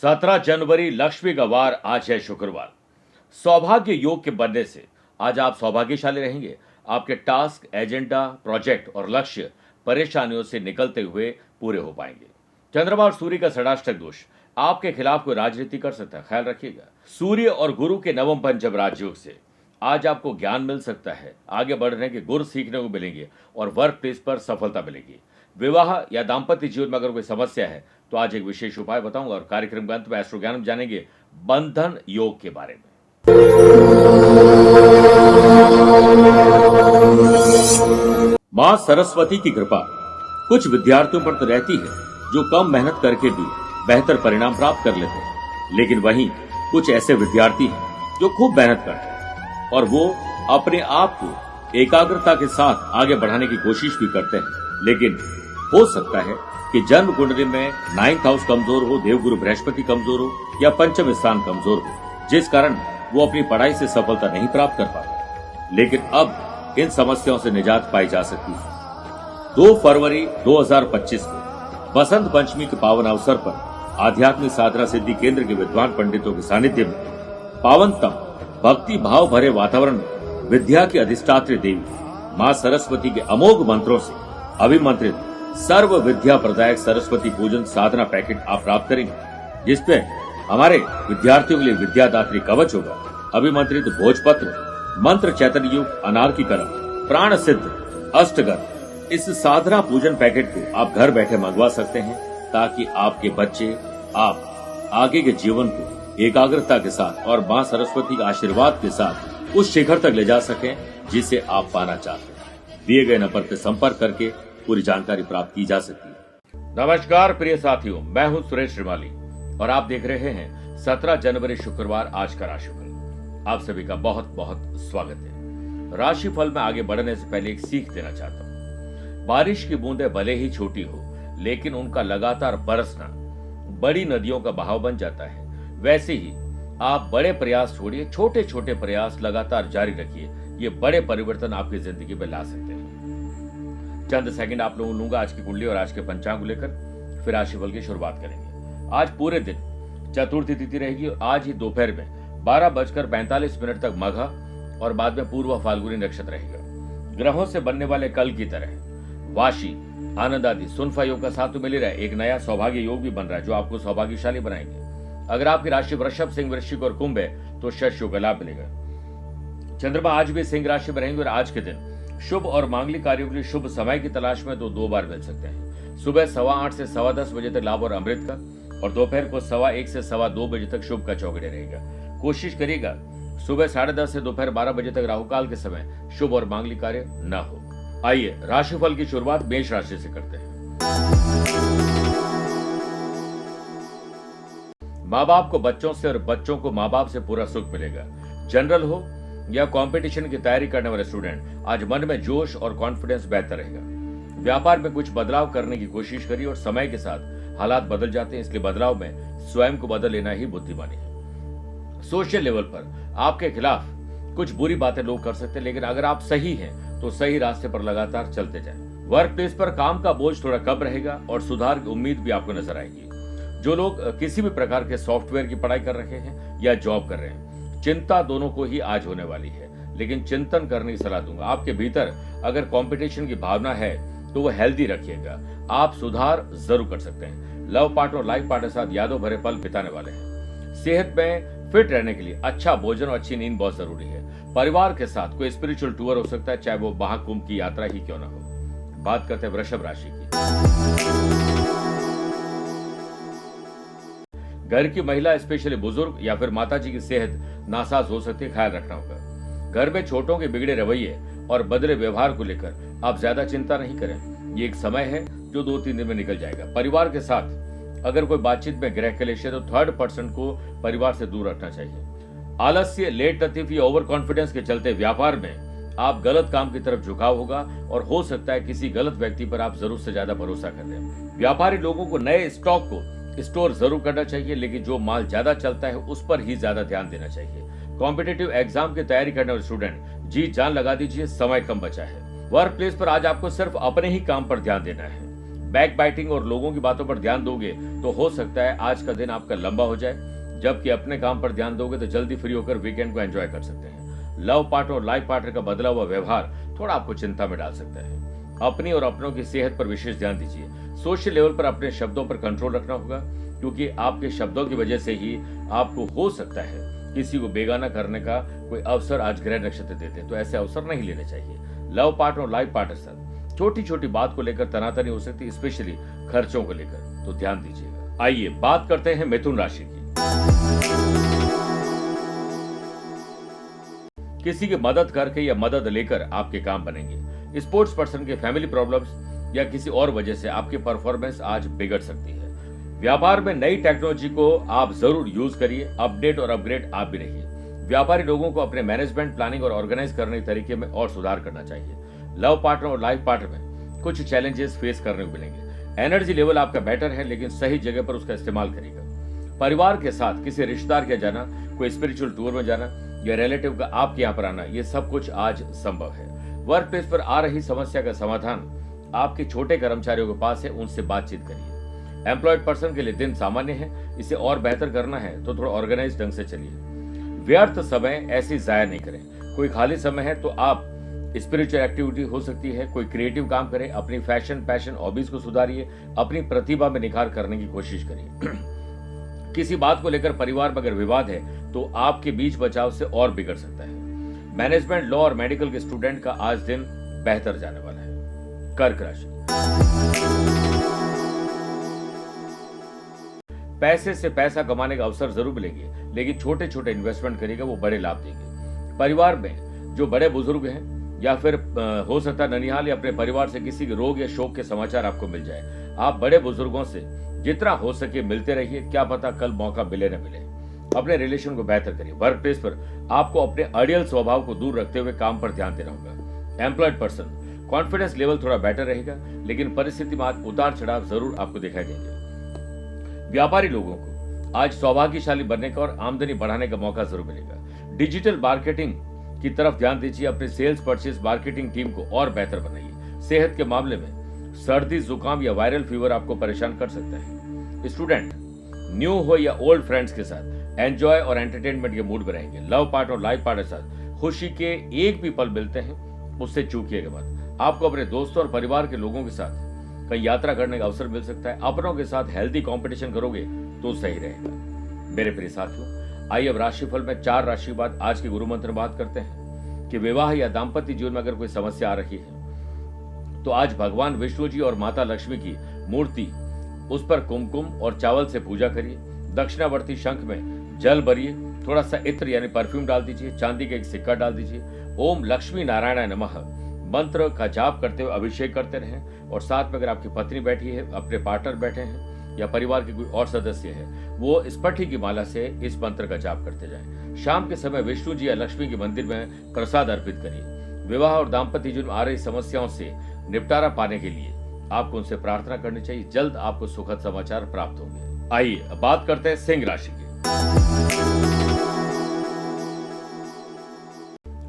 17 जनवरी लक्ष्मी का वार आज है शुक्रवार। सौभाग्य योग के बनने से आज आप सौभाग्यशाली रहेंगे। आपके टास्क, एजेंडा, प्रोजेक्ट और लक्ष्य परेशानियों से निकलते हुए पूरे हो पाएंगे। चंद्रमा और सूर्य का षडाष्टक दोष आपके खिलाफ कोई राजनीति कर सकता है, ख्याल रखिएगा। सूर्य और गुरु के नवम पंचम राजयोग से आज आपको ज्ञान मिल सकता है, आगे बढ़ने के गुर सीखने को मिलेंगे और वर्क प्लेस पर सफलता मिलेगी। विवाह या दाम्पत्य जीवन में अगर कोई समस्या है तो आज एक विशेष उपाय बताऊंगा और कार्यक्रम के अंत में एस्ट्रो ज्ञान जानेंगे बंधन योग के बारे में। मां सरस्वती की कृपा कुछ विद्यार्थियों पर तो रहती है जो कम मेहनत करके भी बेहतर परिणाम प्राप्त कर लेते हैं, लेकिन वहीं कुछ ऐसे विद्यार्थी हैं जो खूब मेहनत करते हैं और वो अपने आप को एकाग्रता के साथ आगे बढ़ाने की कोशिश भी करते हैं, लेकिन हो सकता है कि जन्म कुंडली में 9th हाउस कमजोर हो, देवगुरु बृहस्पति कमजोर हो या पंचम स्थान कमजोर हो, जिस कारण वो अपनी पढ़ाई से सफलता नहीं प्राप्त कर पाते। लेकिन अब इन समस्याओं से निजात पाई जा सकती है। 2 फरवरी 2025 को बसंत पंचमी के पावन अवसर पर आध्यात्मिक साधना सिद्धि केंद्र के विद्वान पंडितों के सानिध्य में पावनतम भक्ति भाव भरे वातावरण में विद्या की अधिष्ठात्री देवी मां सरस्वती के अमोघ मंत्रों से अभिमंत्रित सर्व विद्या प्रदायक सरस्वती पूजन साधना पैकेट आप प्राप्त करेंगे, जिसपे हमारे विद्यार्थियों के लिए विद्यादात्री कवच होगा, अभिमंत्रित भोजपत्र, मंत्र चैतन्य युग, अनार्कीकरण, प्राण सिद्ध, अष्टगर। इस साधना पूजन पैकेट को आप घर बैठे मंगवा सकते हैं ताकि आपके बच्चे आप आगे के जीवन को एकाग्रता के साथ और मां सरस्वती के आशीर्वाद के साथ उस शिखर तक ले जा सकें जिसे आप पाना चाहते हैं। दिए गए नंबर पर संपर्क करके पूरी जानकारी प्राप्त की जा सकती है। नमस्कार प्रिय साथियों, मैं हूं सुरेश श्रीमाली और आप देख रहे हैं 17 जनवरी शुक्रवार आज का राशिफल। आप सभी का बहुत बहुत स्वागत है। राशिफल में आगे बढ़ने से पहले एक सीख देना चाहता हूं। बारिश की बूंदें भले ही छोटी हो, लेकिन उनका लगातार बरसना बड़ी नदियों का बहाव बन जाता है। वैसे ही आप बड़े प्रयास छोड़िए, छोटे छोटे प्रयास लगातार जारी रखिए। ये बड़े परिवर्तन आपकी जिंदगी में ला सकते हैं। चंद सेकंड आप लोगों लूंगा आज की कुंडली और आज के पंचांग को लेकर, फिर राशिफल की शुरुआत करेंगे। आज पूरे दिन चतुर्थी तिथि रहेगी और आज ही दोपहर में 12:45 तक मघा और बाद में पूर्व फाल्गुनी नक्षत्र रहेगा। ग्रहों से बनने वाले कल की तरह वाशी, आनंद आदि, सुनफा योग का साथ तो मिल ही रहा है। एक नया सौभाग्य योग भी बन रहा है जो आपको सौभाग्यशाली बनाएंगे। अगर आपकी राशि वृषभ, सिंह, वृश्चिक और कुंभ है तो शश योग का लाभ मिलेगा। चंद्रमा आज भी सिंह राशि में रहेंगे और आज के दिन शुभ और मांगलिक कार्यों के लिए शुभ समय की तलाश में दो बार मिल सकते हैं। सुबह 8:15 से 10:15 बजे तक लाभ और अमृत का, और दोपहर को 1:15 से 2:15 बजे तक शुभ का चौगड़े रहेगा। कोशिश करिएगा सुबह 10:30 से दोपहर 12 बजे तक राहुकाल के समय शुभ और मांगलिक कार्य न हो। आइए राशिफल की शुरुआत मेष राशि से करते हैं। माँ बाप को बच्चों से और बच्चों को माँ बाप से पूरा सुख मिलेगा। जनरल हो या कंपटीशन की तैयारी करने वाले स्टूडेंट, आज मन में जोश और कॉन्फिडेंस बेहतर रहेगा। व्यापार में कुछ बदलाव करने की कोशिश करिए और समय के साथ हालात बदल जाते हैं, इसलिए बदलाव में स्वयं को बदल लेना ही बुद्धिमानी है। सोशल लेवल पर आपके खिलाफ कुछ बुरी बातें लोग कर सकते हैं, लेकिन अगर आप सही हैं तो सही रास्ते पर लगातार चलते जाएं। वर्क प्लेस पर काम का बोझ थोड़ा कम रहेगा और सुधार की उम्मीद भी आपको नजर आएगी। जो लोग किसी भी प्रकार के सॉफ्टवेयर की पढ़ाई कर रहे हैं या जॉब कर रहे हैं, चिंता दोनों को ही आज होने वाली है, लेकिन चिंतन करने की सलाह दूंगा। आपके भीतर अगर कंपटीशन की भावना है तो वो हेल्दी रखिएगा, आप सुधार जरूर कर सकते हैं। लव पार्टनर और लाइफ पार्टनर के साथ यादों भरे पल बिताने वाले हैं। सेहत में फिट रहने के लिए अच्छा भोजन और अच्छी नींद बहुत जरूरी है। परिवार के साथ कोई स्पिरिचुअल टूर हो सकता है, चाहे वो महाकुंभ की यात्रा ही क्यों ना हो। बात करते हैं वृषभ राशि की। घर की महिला, स्पेशली बुजुर्ग या फिर माताजी की सेहत नासाज हो सकती है, ख्याल रखना होगा। घर में छोटों के बिगड़े रवैये और बदले व्यवहार को लेकर आप ज्यादा चिंता नहीं करें। ये एक समय है जो 2-3 दिन में निकल जाएगा। परिवार के साथ अगर कोई बातचीत में ग्रह क्लेश है तो थर्ड पर्सन को परिवार से दूर रखना चाहिए। आलस्य, लेट लतीफ या ओवर कॉन्फिडेंस के चलते व्यापार में आप गलत काम की तरफ झुकाव होगा और हो सकता है किसी गलत व्यक्ति पर आप जरूरत से ज्यादा भरोसा कर लें। व्यापारी लोगों को नए स्टॉक को स्टोर जरूर करना चाहिए, लेकिन जो माल ज्यादा चलता है उस पर ही ज्यादा ध्यान देना चाहिए। कॉम्पिटिटिव एग्जाम की तैयारी करने वाले स्टूडेंट जी जान लगा दीजिए, समय कम बचा है। वर्क प्लेस पर आज आपको सिर्फ अपने ही काम पर ध्यान देना है। बैक बाइटिंग और लोगों की बातों पर ध्यान दोगे तो हो सकता है आज का दिन आपका लंबा हो जाए, जबकि अपने काम पर ध्यान दोगे तो जल्दी फ्री होकर वीकेंड को एंजॉय कर सकते हैं। लव पार्टनर और लाइफ पार्टनर का बदला हुआ व्यवहार थोड़ा आपको चिंता में डाल सकता है। अपनी और अपनों की सेहत पर विशेष ध्यान दीजिए। सोशल लेवल पर अपने शब्दों पर कंट्रोल रखना होगा, क्योंकि आपके शब्दों की वजह से ही आपको हो सकता है किसी को बेगाना करने का कोई अवसर आज ग्रह नक्षत्र देते हैं, तो ऐसे अवसर नहीं लेने चाहिए। लव पार्टनर और लाइफ पार्टनर साथ छोटी छोटी बात को लेकर तनातनी हो सकती है, स्पेशली खर्चों को लेकर, तो ध्यान दीजिएगा। आइए बात करते हैं मिथुन राशि की। किसी की मदद करके या मदद लेकर आपके काम बनेंगे। स्पोर्ट्स पर्सन के फैमिली प्रॉब्लम्स या किसी और वजह से आपकी परफॉर्मेंस आज बिगड़ सकती है। व्यापार में नई टेक्नोलॉजी को आप जरूर यूज करिए, अपडेट और अपग्रेड आप भी रहिए। व्यापारी लोगों को अपने मैनेजमेंट, प्लानिंग और ऑर्गेनाइज करने के तरीके में और सुधार करना चाहिए। लव पार्टनर और लाइफ पार्टनर में कुछ चैलेंजेस फेस करने को मिलेंगे। एनर्जी लेवल आपका बेटर है, लेकिन सही जगह पर उसका इस्तेमाल करिएगा। परिवार के साथ किसी रिश्तेदार के जाना, कोई स्पिरिचुअल टूर में जाना या रिलेटिव का आपके यहाँ पर आना, ये सब कुछ आज संभव है। वर्क प्लेस पर आ रही समस्या का समाधान आपके छोटे कर्मचारियों के पास है, उनसे बातचीत करिए। एम्प्लॉयड पर्सन के लिए दिन सामान्य है, इसे और बेहतर करना है तो थोड़ा ऑर्गेनाइज ढंग से चलिए। व्यर्थ समय ऐसे जाया नहीं करें। कोई खाली समय है तो आप स्पिरिचुअल एक्टिविटी हो सकती है, कोई क्रिएटिव काम करें, अपनी फैशन, पैशन, हॉबीज को सुधारिए, अपनी प्रतिभा में निखार करने की कोशिश करिए। किसी बात को लेकर परिवार में अगर विवाद है तो आपके बीच बचाव से और बिगड़ सकता है। मैनेजमेंट, लॉ और मेडिकल के स्टूडेंट का आज दिन बेहतर जाने वाला है। कर्क राशि, पैसे से पैसा कमाने का अवसर जरूर मिलेंगे, लेकिन छोटे छोटे इन्वेस्टमेंट करिएगा, वो बड़े लाभ देंगे। परिवार में जो बड़े बुजुर्ग हैं या फिर हो सकता है ननिहाल या अपने परिवार से किसी के रोग या शोक के समाचार आपको मिल जाए। आप बड़े बुजुर्गों से जितना हो सके मिलते रहिए, क्या पता कल मौका मिले न मिले। अपने रिलेशन को बेहतर करिए। वर्क प्लेस पर आपको अपने अड़ियल स्वभाव को दूर रखते हुए काम पर ध्यान देना होगा। एम्प्लॉयड पर्सन, कॉन्फिडेंस लेवल थोड़ा बेटर रहेगा, लेकिन परिस्थिति में आज उतार चढ़ाव जरूर आपको दिखाई देंगे। व्यापारी लोगों को आज सौभाग्यशाली बनने का और आमदनी बढ़ाने का मौका जरूर मिलेगा। डिजिटल मार्केटिंग की तरफ ध्यान दीजिए। अपने सेल्स, परचेज, मार्केटिंग टीम को और बेहतर बनाइए। सेहत के मामले में सर्दी, जुकाम या वायरल फीवर आपको परेशान कर सकता है। स्टूडेंट न्यू हो या ओल्ड फ्रेंड्स के साथ एंजॉय और एंटरटेनमेंट के मूड में रहेंगे। लव पार्टनर और लाइफ पार्टनर के साथ खुशी के एक भी पल मिलते हैं, उससे चूकिएगा मत। आपको अपने दोस्तों और परिवार के लोगों के साथ कहीं यात्रा करने का अवसर मिल सकता है। अपनों के साथ हेल्दी कंपटीशन करोगे तो सही रहेगा। मेरे प्रिय साथियों, आइए अब राशिफल में 4 राशि के बाद आज के गुरु मंत्र बात करते हैं कि विवाह या दाम्पत्य जीवन में अगर कोई समस्या आ रही है तो आज भगवान विष्णु जी और माता लक्ष्मी की मूर्ति, उस पर कुमकुम और चावल से पूजा करिए। दक्षिणावर्ती शंख में जल भरिए, थोड़ा सा इत्र यानी परफ्यूम डाल दीजिए, चांदी का एक सिक्का डाल दीजिए। ओम लक्ष्मी नारायण नमः मंत्र का जाप करते हुए अभिषेक करते रहें। और साथ में अगर आपकी पत्नी बैठी है, अपने पार्टनर बैठे हैं या परिवार के कोई और सदस्य है, वो स्फटिक की माला से इस मंत्र का जाप करते जाएं। शाम के समय विष्णु जी या लक्ष्मी के मंदिर में प्रसाद अर्पित करिए। विवाह और दाम्पत्य जीवन में आ रही समस्याओं से निपटारा पाने के लिए आपको उनसे प्रार्थना करनी चाहिए। जल्द आपको सुखद समाचार प्राप्त होंगे। आइए अब बात करते हैं सिंह राशि की।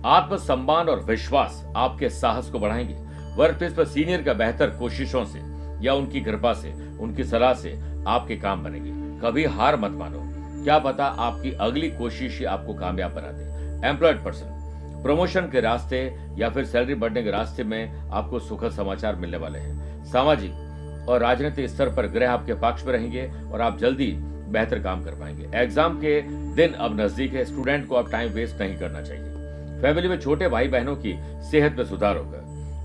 आत्मसम्मान और विश्वास आपके साहस को बढ़ाएंगे। वर्क प्लेस पर सीनियर का बेहतर कोशिशों से या उनकी कृपा से, उनकी सलाह से आपके काम बनेंगे। कभी हार मत मानो, क्या पता आपकी अगली कोशिश ही आपको कामयाब बना दे। एम्प्लॉयड पर्सन, प्रमोशन के रास्ते या फिर सैलरी बढ़ने के रास्ते में आपको सुखद समाचार मिलने वाले हैं। सामाजिक और राजनीतिक स्तर पर ग्रह आपके पक्ष में रहेंगे और आप जल्दी बेहतर काम कर पाएंगे। एग्जाम के दिन अब नजदीक है, स्टूडेंट को अब टाइम वेस्ट नहीं करना चाहिए। फैमिली में छोटे भाई बहनों की सेहत में सुधार होगा।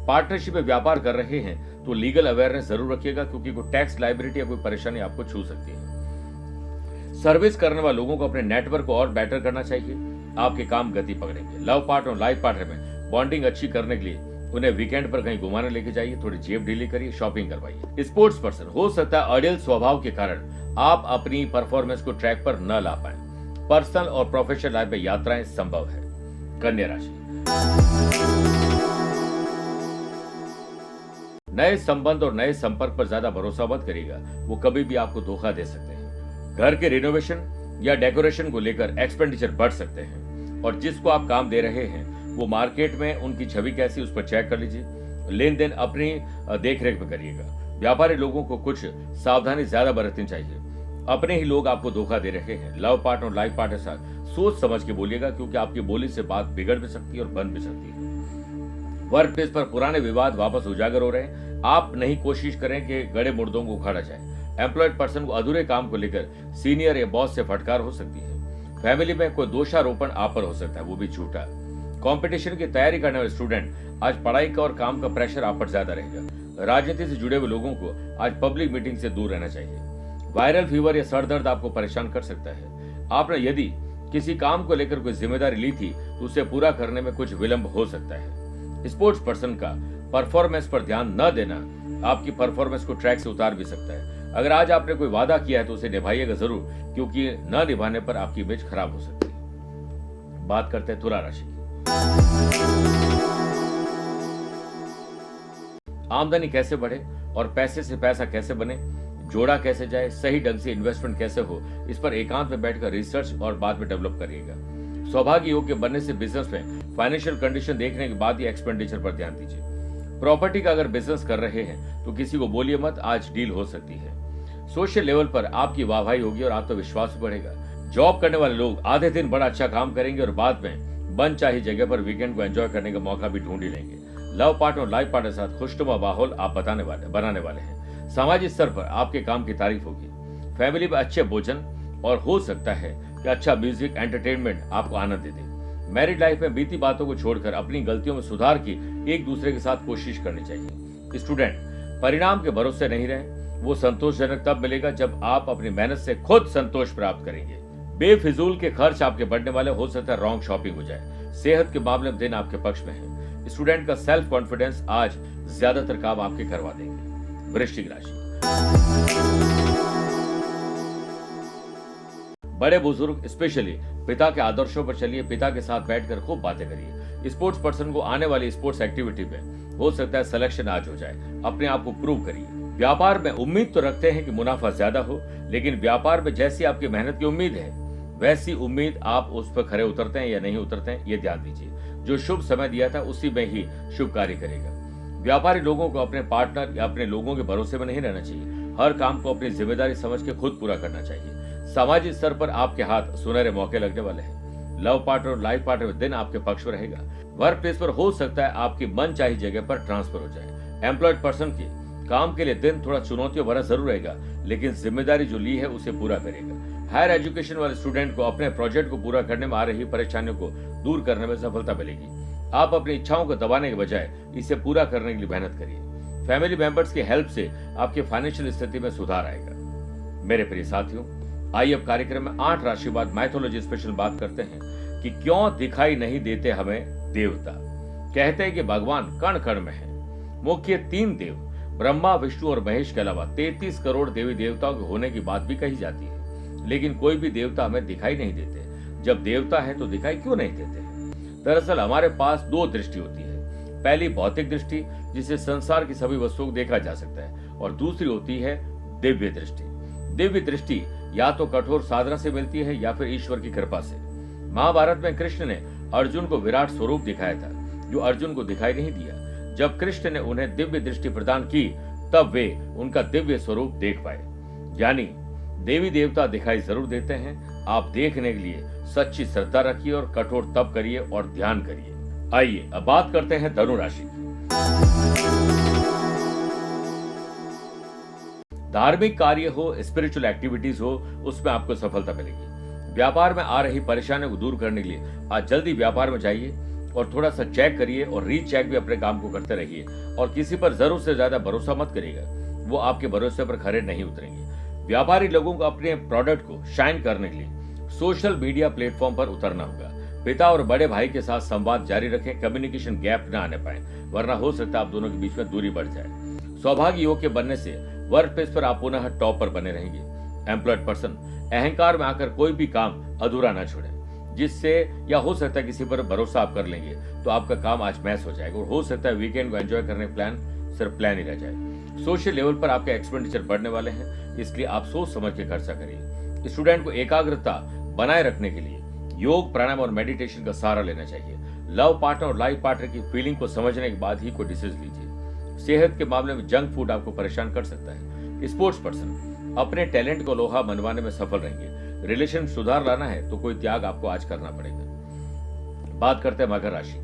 पार्टनरशिप में व्यापार कर रहे हैं तो लीगल अवेयरनेस जरूर रखिएगा, क्योंकि कोई टैक्स लायबिलिटी या कोई परेशानी आपको छू सकती है। सर्विस करने वाले लोगों को अपने नेटवर्क को और बेटर करना चाहिए, आपके काम गति पकड़ेंगे। लव पार्टनर और लाइफ पार्टनर में बॉन्डिंग अच्छी करने के लिए उन्हें वीकेंड पर कहीं घुमाने लेके जाइए, थोड़ी जेब ढीली करिए, शॉपिंग करवाइए। स्पोर्ट्स पर्सन, हो सकता है अड़ियल स्वभाव के कारण आप अपनी परफॉर्मेंस को ट्रैक पर न ला पाए। पर्सनल और प्रोफेशनल लाइफ में यात्राएं संभव है। कन्या राशि, नए संबंध और नए संपर्क पर ज्यादा भरोसा मत करिएगा, वो कभी भी आपको धोखा दे सकते हैं। घर के रिनोवेशन या डेकोरेशन को लेकर एक्सपेंडिचर बढ़ सकते हैं और जिसको आप काम दे रहे हैं वो मार्केट में उनकी छवि कैसी, उस पर चेक कर लीजिए। लेन देन अपनी देखरेख में करिएगा। व्यापारी लोगों को कुछ सावधानी ज्यादा बरतनी चाहिए। अपने ही लोग आपको धोखा दे रहे हैं। लव पार्टनर और लाइफ पार्टनर के साथ सोच समझ के बोलिएगा, क्योंकि आपकी बोली से बात बिगड़ भी सकती है और बन भी सकती है। वर्क प्लेस पर पुराने विवाद वापस उजागर हो रहे हैं। आप नहीं कोशिश करें कि गड़े मुर्दों को उखाड़ा जाए। एम्प्लॉयड पर्सन को अधूरे काम को लेकर सीनियर या बॉस से फटकार हो सकती है। फैमिली में कोई दोषारोपण आप पर हो सकता है, वो भी झूठा। कंपटीशन की तैयारी करने वाले स्टूडेंट, आज पढ़ाई का और काम का प्रेशर आप पर ज्यादा रहेगा। राजनीति से जुड़े हुए लोगों को आज पब्लिक मीटिंग से दूर रहना चाहिए। वायरल फीवर या सर दर्द आपको परेशान कर सकता है। आपने यदि किसी काम को लेकर कोई जिम्मेदारी ली थी तो उसे पूरा करने में कुछ विलंब हो सकता है। स्पोर्ट्स पर्सन का परफॉर्मेंस पर ध्यान न देना आपकी परफॉर्मेंस को ट्रैक से उतार भी सकता है। अगर आज आपने कोई वादा किया है तो उसे निभाइएगा जरूर, क्योंकि न निभाने पर आपकी इमेज खराब हो सकती है। बात करते हैं तुला राशि की। आमदनी कैसे बढ़े और पैसे से पैसा कैसे बने, जोड़ा कैसे जाए, सही ढंग से इन्वेस्टमेंट कैसे हो, इस पर एकांत में बैठकर रिसर्च और बाद में डेवलप करिएगा। सौभाग्य योग के बनने से बिजनेस में फाइनेंशियल कंडीशन देखने के बाद ही एक्सपेंडिचर पर ध्यान दीजिए। प्रॉपर्टी का अगर बिजनेस कर रहे हैं तो किसी को बोलिए मत, आज डील हो सकती है। सोशल लेवल पर आपकी वाहवाही होगी और आत्मविश्वास बढ़ेगा। जॉब करने वाले लोग आधे दिन बड़ा अच्छा काम करेंगे और बाद में बन चाही जगह पर वीकेंड को एंजॉय करने का मौका भी ढूंढ ही लेंगे। लव पार्टनर और लाइफ पार्टनर के साथ खुशनुमा माहौल आप बनाने वाले हैं। सामाजिक स्तर पर आपके काम की तारीफ होगी। फैमिली में अच्छे भोजन और हो सकता है कि अच्छा म्यूजिक एंटरटेनमेंट आपको आनंद दे दे। मैरिड लाइफ में बीती बातों को छोड़कर अपनी गलतियों में सुधार की एक दूसरे के साथ कोशिश करनी चाहिए। स्टूडेंट, परिणाम के भरोसे नहीं रहे, वो संतोषजनक तब मिलेगा जब आप अपनी मेहनत से खुद संतोष प्राप्त करेंगे। बेफिजूल के खर्च आपके बढ़ने वाले, हो सकता है रॉन्ग शॉपिंग हो जाए। सेहत के मामले में दिन आपके पक्ष में है। स्टूडेंट का सेल्फ कॉन्फिडेंस आज ज्यादातर काम आपके करवा देंगे। वृश्चिक राशि, बड़े बुजुर्ग स्पेशली पिता के आदर्शों पर चलिए। पिता के साथ बैठकर खूब बातें करिए। स्पोर्ट्स पर्सन को आने वाली स्पोर्ट्स एक्टिविटी में हो सकता है सिलेक्शन आज हो जाए। अपने आप को प्रूव करिए। व्यापार में उम्मीद तो रखते हैं कि मुनाफा ज्यादा हो, लेकिन व्यापार में जैसी आपकी मेहनत की उम्मीद है वैसी उम्मीद आप उस पर खरे उतरते हैं या नहीं उतरते हैं, ये ध्यान दीजिए। जो शुभ समय दिया था उसी में ही शुभ कार्य करेगा। व्यापारी लोगों को अपने पार्टनर या अपने लोगों के भरोसे में नहीं रहना चाहिए। हर काम को अपनी जिम्मेदारी समझ के खुद पूरा करना चाहिए। सामाजिक स्तर पर आपके हाथ सुनहरे मौके लगने वाले हैं। लव पार्टनर और लाइफ पार्टनर दिन आपके पक्ष में रहेगा। वर्क प्लेस पर हो सकता है आपकी मन चाही जगह पर ट्रांसफर हो जाए। एम्प्लॉयड पर्सन की काम के लिए दिन थोड़ा चुनौतियों भरा जरूर रहेगा, लेकिन जिम्मेदारी जो ली है उसे पूरा करेगा। हायर एजुकेशन वाले स्टूडेंट को अपने प्रोजेक्ट को पूरा करने में आ रही परेशानियों को दूर करने में सफलता मिलेगी। आप अपनी इच्छाओं को दबाने के बजाय इसे पूरा करने के लिए मेहनत करिए। फैमिली मेंबर्स की हेल्प से आपकी फाइनेंशियल स्थिति में सुधार आएगा। मेरे प्रिय साथियों, आइए अब कार्यक्रम में 8 राशि बाद माइथोलॉजी स्पेशल बात करते हैं कि क्यों दिखाई नहीं देते हमें देवता। कहते हैं कि भगवान कण कण में है। मुख्य 3 देव ब्रह्मा, विष्णु और महेश के अलावा 33 करोड़ देवी देवताओं के होने की बात भी कही जाती है, लेकिन कोई भी देवता हमें दिखाई नहीं देते। जब देवता है तो दिखाई क्यों नहीं देते? दरअसल हमारे पास 2 दृष्टि होती है। पहली भौतिक दृष्टि, जिससे संसार की सभी वस्तुओं को देखा जा सकता है, और दूसरी होती है दिव्य दृष्टि। दिव्य दृष्टि या तो कठोर साधना से मिलती है या फिर ईश्वर की कृपा से। महाभारत में कृष्ण ने अर्जुन को विराट स्वरूप दिखाया था, जो अर्जुन को दिखाई नहीं दिया। जब कृष्ण ने उन्हें दिव्य दृष्टि प्रदान की तब वे उनका दिव्य स्वरूप देख पाए। यानी देवी देवता दिखाई जरूर देते हैं। आप देखने के लिए सच्ची श्रद्धा रखिए और कठोर तप करिए और ध्यान करिए। आइए अब बात करते हैं धनु राशि की। धार्मिक कार्य हो, स्पिरिचुअल एक्टिविटीज हो, उसमें आपको सफलता मिलेगी। व्यापार में आ रही परेशानियों को दूर करने के लिए आज जल्दी व्यापार में जाइए और थोड़ा सा चेक करिए और रीचेक भी अपने काम को करते रहिए। और किसी पर जरूर से ज्यादा भरोसा मत करिएगा, वो आपके भरोसे पर खरे नहीं उतरेंगे। व्यापारी लोगों को अपने प्रोडक्ट को शाइन करने के लिए सोशल मीडिया प्लेटफॉर्म पर उतरना होगा। पिता और बड़े भाई के साथ संवाद जारी रखें, कम्युनिकेशन गैप न आने पाए, वरना हो सकता है आप दोनों के बीच में दूरी बढ़ जाए। सौभाग्य योग के बनने से वर्क प्लेस पर आप पुनः टॉप पर बने रहेंगे। एम्प्लॉयड पर्सन अहंकार में आकर कोई भी काम अधूरा न छोड़े, जिससे या हो सकता है किसी पर भरोसा आप कर लेंगे तो आपका काम आज मैस हो जाएगा और हो सकता है वीकेंड को एंजॉय करने प्लान सिर्फ प्लान ही रह जाए। सोशल लेवल पर आपके एक्सपेंडिचर बढ़ने वाले हैं, इसलिए आप सोच समझ के खर्चा करिए। स्टूडेंट को एकाग्रता बनाए रखने के लिए योग, प्राणायाम और मेडिटेशन का सहारा लेना चाहिए। लव पार्टनर और लाइफ पार्टनर की फीलिंग को समझने के बाद ही कोई डिसीजन लीजिए। सेहत के मामले में जंक फूड आपको परेशान कर सकता है। स्पोर्ट्स पर्सन अपने टैलेंट को लोहा मनवाने में सफल रहेंगे। रिलेशन सुधार लाना है तो कोई त्याग आपको आज करना पड़ेगा। बात करते हैं मकर राशि की।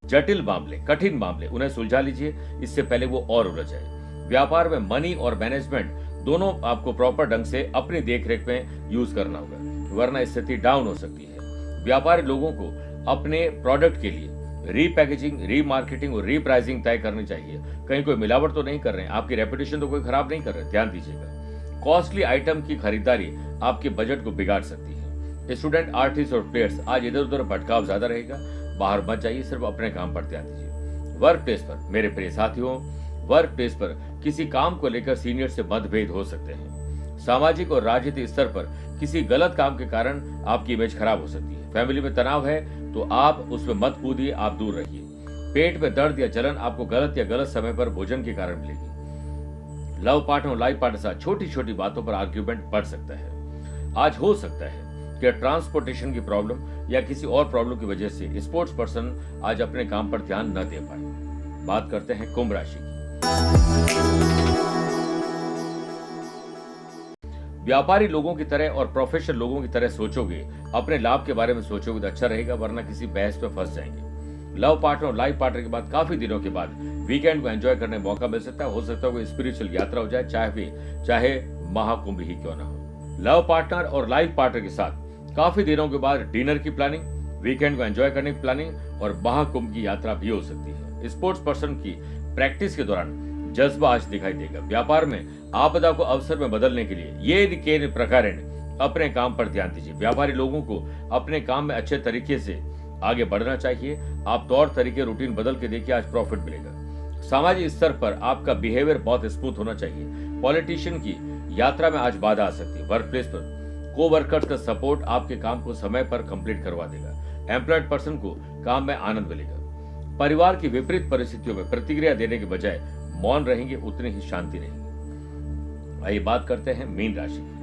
जटिल मामले, कठिन मामले, उन्हें सुलझा लीजिए, इससे पहले वो और उलझ जाए। व्यापार में मनी और मैनेजमेंट दोनों आपको प्रॉपर ढंग से अपनी देखरेख में यूज करना होगा, वरना स्थिति डाउन हो सकती है। व्यापारी लोगों को अपने प्रोडक्ट के लिए रीपैकेजिंग, रीमार्केटिंग और रीप्राइसिंग तय करनी चाहिए। कहीं कोई मिलावट तो नहीं कर रहे हैं, आपकी रेपुटेशन तो कोई खराब नहीं कर रहे, ध्यान दीजिएगा। कॉस्टली आइटम की खरीदारी आपके बजट को बिगाड़ सकती है। स्टूडेंट, आर्टिस्ट और प्लेयर्स आज इधर उधर भटकाव ज्यादा रहेगा, बाहर मत जाइए, सिर्फ अपने काम पर ध्यान दीजिए। वर्क प्लेस पर मेरे प्रिय साथियों, वर्क प्लेस पर किसी काम को लेकर सीनियर से मतभेद हो सकते हैं। सामाजिक और राजनीतिक स्तर पर किसी गलत काम के कारण आपकी इमेज खराब हो सकती है। फैमिली में तनाव है तो आप उसमें मत कूदिए, आप दूर रहिए। पेट में दर्द या जलन आपको गलत या गलत समय पर भोजन के कारण मिलेगी। लव पार्टनर और लाइफ पार्टनर साथ छोटी छोटी बातों पर आर्ग्यूमेंट बढ़ सकता है। आज हो सकता है कि ट्रांसपोर्टेशन की प्रॉब्लम या किसी और प्रॉब्लम की वजह से स्पोर्ट्स पर्सन आज अपने काम पर ध्यान न दे पाए। बात करते हैं कुंभ राशि की। व्यापारी लोगों की तरह और प्रोफेशनल लोगों की तरह सोचोगे, अपने लाभ के बारे में सोचोगे तो अच्छा रहेगा, वरना किसी बहस में फंस जाएंगे। लव पार्टनर और लाइफ पार्टनर के बाद काफी दिनों के बाद वीकेंड को एंजॉय करने का मौका मिल सकता है। हो सकता है कोई स्पिरिचुअल यात्रा हो जाए, चाहे महाकुंभ ही क्यों ना हो। लव पार्टनर और लाइफ पार्टनर के साथ काफी दिनों के बाद डिनर की प्लानिंग, वीकेंड को एंजॉय करने की प्लानिंग और महाकुंभ की यात्रा भी हो सकती है। स्पोर्ट्स पर्सन की प्रैक्टिस के दौरान जज्बा आज दिखाई देगा। व्यापार में आपदा को अवसर में बदलने के लिए ये प्रकार अपने काम पर ध्यान दीजिए। व्यापारी लोगों को अपने काम में अच्छे तरीके से आगे बढ़ना चाहिए। आप तौर तरीके, रूटीन बदल के देखिए, आज प्रॉफिट मिलेगा। सामाजिक स्तर पर आपका बिहेवियर बहुत स्मूथ होना चाहिए। पॉलिटिशियन की यात्रा में आज बाधा आ सकती है। वर्क प्लेस पर कोवर्कर्स का सपोर्ट आपके काम को समय पर कंप्लीट करवा देगा। एम्प्लॉयड पर्सन को काम में आनंद मिलेगा। परिवार की विपरीत परिस्थितियों में प्रतिक्रिया देने के बजाय मौन रहेंगे, उतनी ही शांति रहेगी। आइए बात करते हैं मीन राशि की।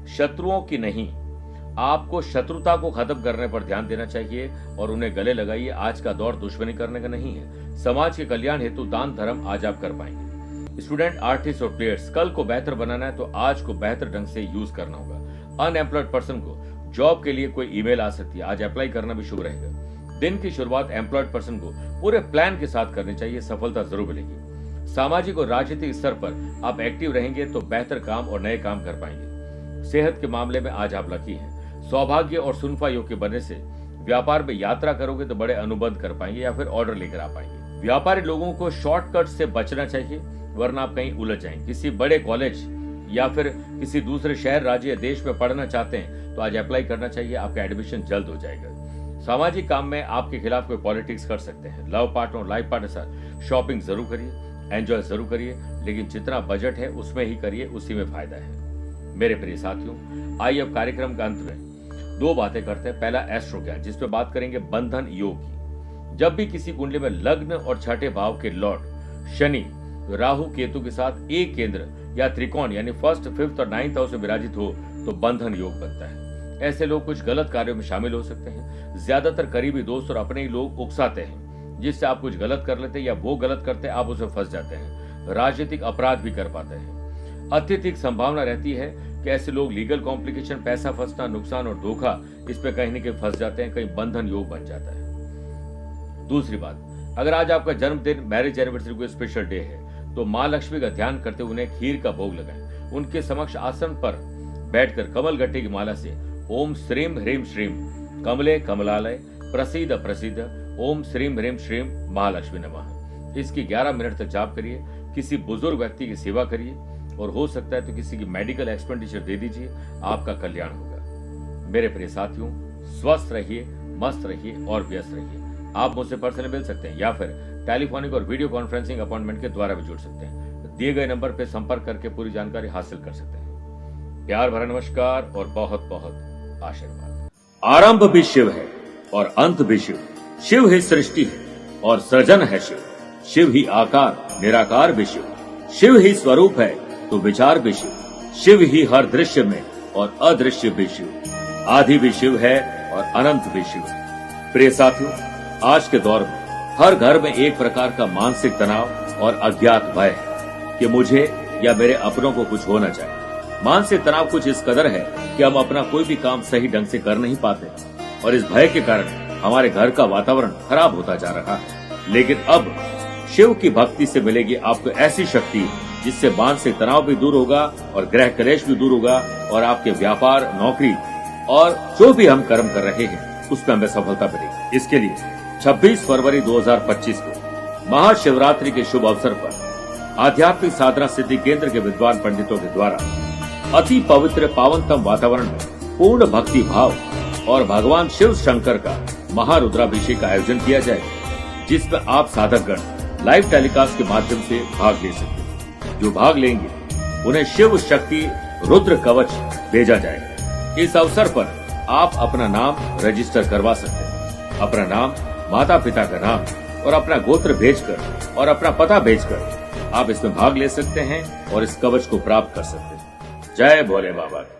शत्रुओं की नहीं, आपको शत्रुता को खत्म करने पर ध्यान देना चाहिए और उन्हें गले लगाइए। आज का दौर दुश्मनी करने का नहीं है। समाज के कल्याण हेतु दान धर्म आज आप कर पाएंगे। स्टूडेंट, आर्टिस्ट और प्लेयर्स, कल को बेहतर बनाना है तो आज को बेहतर ढंग से यूज करना होगा। अनएम्प्लॉयड पर्सन को जॉब के लिए कोई ईमेल आ सकती है, आज अप्लाई करना भी शुभ रहेगा। दिन की शुरुआत एम्प्लॉयड पर्सन को पूरे प्लान के साथ करनी चाहिए, सफलता जरूर मिलेगी। सामाजिक और राजनीतिक स्तर पर आप एक्टिव रहेंगे तो बेहतर काम और नए काम कर पाएंगे। सेहत के मामले में आज आप लकी हैं। सौभाग्य और सुनफा योग के बनने से व्यापार में यात्रा करोगे तो बड़े अनुबंध कर पाएंगे या फिर ऑर्डर लेकर आ पाएंगे। व्यापारी लोगों को शॉर्टकट से बचना चाहिए, वरना आप कहीं उलझ जाएंगे। किसी बड़े कॉलेज या फिर किसी दूसरे शहर, राज्य या देश में पढ़ना चाहते हैं तो आज अप्लाई करना चाहिए, आपका एडमिशन जल्द हो जाएगा। सामाजिक काम में आपके खिलाफ कोई पॉलिटिक्स कर सकते हैं। लव पार्टनर और लाइफ पार्टनर साथ शॉपिंग जरूर करिए, एंजॉय जरूर करिए, लेकिन जितना बजट है उसमें ही करिए, उसी में फायदा है। मेरे प्रिय साथियों, आइए अब कार्यक्रम के अंत में दो बातें करते हैं। पहला एस्ट्रो ज्ञान, जिसपे बात करेंगे बंधन योग की। जब भी किसी कुंडली में लग्न और छठे भाव के लॉर्ड शनि राहु केतु के साथ एक केंद्र या त्रिकोण यानी फर्स्ट, फिफ्थ और 9th हाउस में विराजित हो तो बंधन योग बनता है। ऐसे लोग कुछ गलत कार्यों में शामिल हो सकते हैं। ज्यादातर करीबी दोस्त और अपने ही लोग उकसाते हैं, जिससे आप कुछ गलत कर लेते हैं या वो गलत करते हैं, आप उसमें फंस जाते हैं। राजनीतिक अपराध भी कर पाते हैं। अत्यधिक संभावना रहती है कि ऐसे लोग लीगल कॉम्प्लिकेशन, पैसा फंसना, नुकसान और धोखा, इस पे कहीं न कहीं फंस जाते हैं, कहीं बंधन योग बन जाता है। दूसरी बात, अगर आज आपका जन्मदिन, मैरिज एनिवर्सरी कोई स्पेशल डे है तो माँ लक्ष्मी का ध्यान करते उन्हें खीर का भोग लगाएं। उनके समक्ष आसन पर बैठकर कमल गट्टे की माला से ओम श्रीम ह्रीम श्रीम कमले कमलालय प्रसीद प्रसीद ओम श्रीम ह्रीम श्रीम महालक्ष्मी नमः, इसकी 11 मिनट तक जाप करिए। किसी बुजुर्ग व्यक्ति की सेवा करिए और हो सकता है तो किसी की मेडिकल एक्सपेंडिचर दे दीजिए, आपका कल्याण होगा। मेरे प्रिय साथियों, स्वस्थ रहिए, मस्त रहिए और व्यस्त रहिए। आप मुझसे पर्सनली मिल सकते हैं या फिर टेलीफोनिक और वीडियो कॉन्फ्रेंसिंग अपॉइंटमेंट के द्वारा भी जुड़ सकते हैं। दिए गए नंबर पर संपर्क करके पूरी जानकारी हासिल कर सकते हैं। प्यार भरा नमस्कार और बहुत बहुत आशीर्वाद। आरंभ भी शिव है और अंत भी शिव। शिव ही सृष्टि है और सृजन है शिव। शिव ही आकार, निराकार भी शिव। शिव ही स्वरूप है तो विचार भी शिव। शिव ही हर दृश्य में और अदृश्य भी शिव। आदि भी शिव है और अनंत भी शिव है। प्रिय साथियों, आज के दौर में हर घर में एक प्रकार का मानसिक तनाव और अज्ञात भय है कि मुझे या मेरे अपनों को कुछ होना चाहिए। मानसिक तनाव कुछ इस कदर है कि हम अपना कोई भी काम सही ढंग से कर नहीं पाते और इस भय के कारण हमारे घर का वातावरण खराब होता जा रहा है। लेकिन अब शिव की भक्ति से मिलेगी आपको ऐसी शक्ति जिससे मानसिक तनाव भी दूर होगा और ग्रह क्लेश भी दूर होगा और आपके व्यापार, नौकरी और जो भी हम कर्म कर रहे हैं उसमें हमें सफलता मिलेगी। इसके लिए 26 फरवरी 2025 को महाशिवरात्रि के शुभ अवसर पर आध्यात्मिक साधना सिद्धि केंद्र के विद्वान पंडितों के द्वारा अति पवित्र पावनतम वातावरण में पूर्ण भक्ति भाव और भगवान शिव शंकर का महारुद्राभिषेक का आयोजन किया जाएगा, जिसमें आप साधकगण लाइव टेलीकास्ट के माध्यम से भाग ले सकते हैं। जो भाग लेंगे उन्हें शिव शक्ति रुद्र कवच भेजा जाएगा। इस अवसर पर आप अपना नाम रजिस्टर करवा सकते हैं। अपना नाम, माता पिता का नाम और अपना गोत्र भेजकर और अपना पता भेजकर आप इसमें भाग ले सकते हैं और इस कवच को प्राप्त कर सकते हैं। जय भोले बाबा।